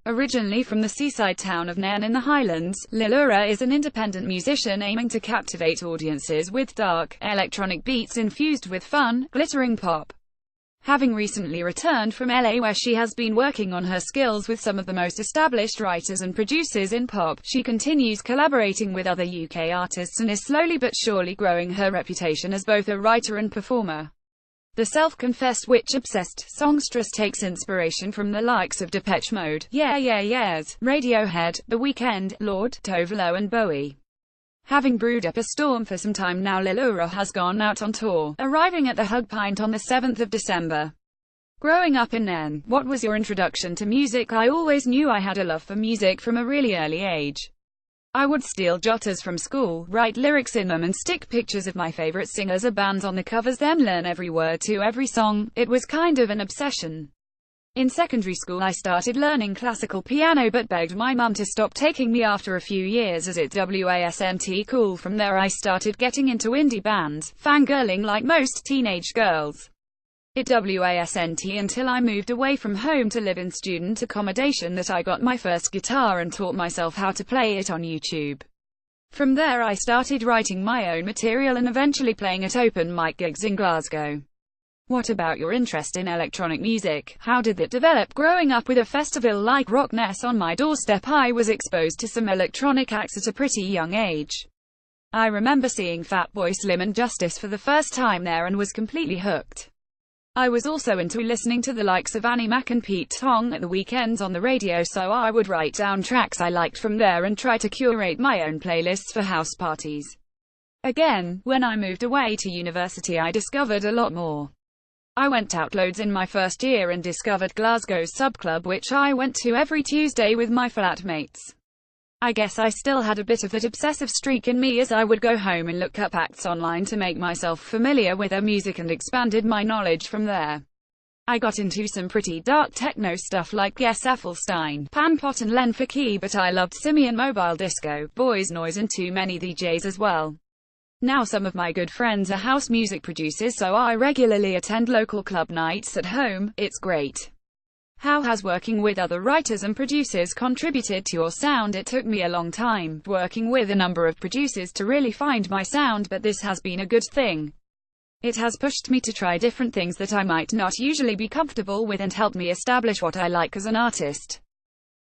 Originally from the seaside town of Nairn in the Highlands, Lilura is an independent musician aiming to captivate audiences with dark, electronic beats infused with fun, glittering pop. Having recently returned from LA where she has been working on her skills with some of the most established writers and producers in pop, she continues collaborating with other UK artists and is slowly but surely growing her reputation as both a writer and performer. The self-confessed witch-obsessed songstress takes inspiration from the likes of Depeche Mode, Yeah Yeah Yeahs, Radiohead, The Weeknd, Lord, Tove Lo and Bowie. Having brewed up a storm for some time now, Lilura has gone out on tour, arriving at the Hug Pint on the 7th of December. Growing up in Nairn, what was your introduction to music? I always knew I had a love for music from a really early age. I would steal jotters from school, write lyrics in them and stick pictures of my favorite singers or bands on the covers, then learn every word to every song. It was kind of an obsession. In secondary school I started learning classical piano but begged my mum to stop taking me after a few years as it wasn't cool. From there I started getting into indie bands, fangirling like most teenage girls. It wasn't until I moved away from home to live in student accommodation that I got my first guitar and taught myself how to play it on YouTube. From there I started writing my own material and eventually playing at open mic gigs in Glasgow. What about your interest in electronic music? How did it develop? Growing up with a festival like Rockness on my doorstep, I was exposed to some electronic acts at a pretty young age. I remember seeing Fatboy Slim and Justice for the first time there and was completely hooked. I was also into listening to the likes of Annie Mac and Pete Tong at the weekends on the radio, so I would write down tracks I liked from there and try to curate my own playlists for house parties. Again, when I moved away to university I discovered a lot more. I went out loads in my first year and discovered Glasgow's subclub, which I went to every Tuesday with my flatmates. I guess I still had a bit of that obsessive streak in me as I would go home and look up acts online to make myself familiar with their music and expanded my knowledge from there. I got into some pretty dark techno stuff like Guess Ethelstein, Panpot and Len Faki, but I loved Simian Mobile Disco, Boys Noise and Too Many DJs as well. Now some of my good friends are house music producers, so I regularly attend local club nights at home. It's great. How has working with other writers and producers contributed to your sound? It took me a long time, working with a number of producers to really find my sound, but this has been a good thing. It has pushed me to try different things that I might not usually be comfortable with and helped me establish what I like as an artist.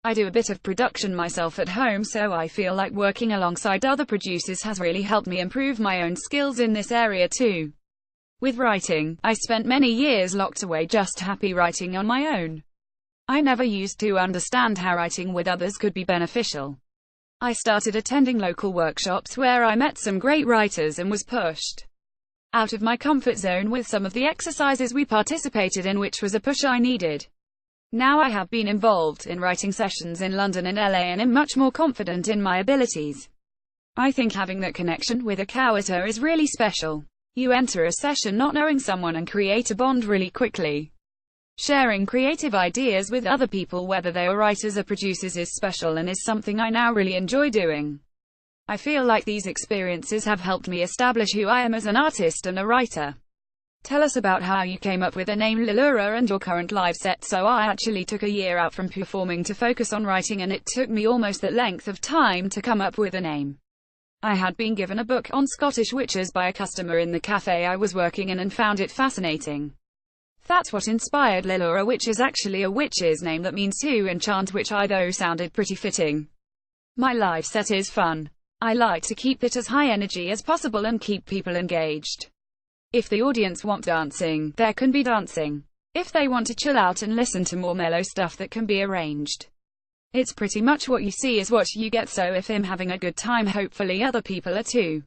I do a bit of production myself at home, so I feel like working alongside other producers has really helped me improve my own skills in this area too. With writing, I spent many years locked away just happy writing on my own. I never used to understand how writing with others could be beneficial. I started attending local workshops where I met some great writers and was pushed out of my comfort zone with some of the exercises we participated in, which was a push I needed. Now I have been involved in writing sessions in London and LA and am much more confident in my abilities. I think having that connection with a co-author is really special. You enter a session not knowing someone and create a bond really quickly. Sharing creative ideas with other people, whether they are writers or producers, is special and is something I now really enjoy doing. I feel like these experiences have helped me establish who I am as an artist and a writer. Tell us about how you came up with the name Lilura and your current live set. So I actually took a year out from performing to focus on writing, and it took me almost that length of time to come up with a name. I had been given a book on Scottish witches by a customer in the cafe I was working in and found it fascinating. That's what inspired Lilura, which is actually a witch's name that means to enchant, which I though sounded pretty fitting. My live set is fun. I like to keep it as high energy as possible and keep people engaged. If the audience want dancing, there can be dancing. If they want to chill out and listen to more mellow stuff, that can be arranged. It's pretty much what you see is what you get, so if I'm having a good time, hopefully other people are too.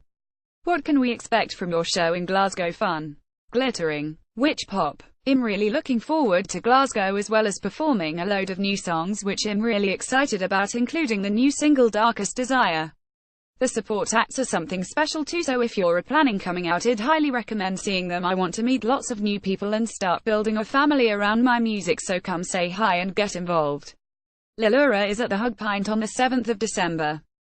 What can we expect from your show in Glasgow? Fun, glittering, witch pop. I'm really looking forward to Glasgow, as well as performing a load of new songs which I'm really excited about, including the new single Darkest Desire. The support acts are something special too, so if you're planning coming out, I'd highly recommend seeing them. I want to meet lots of new people and start building a family around my music, so come say hi and get involved. Lilura is at the Hug Pint on the 7th of December.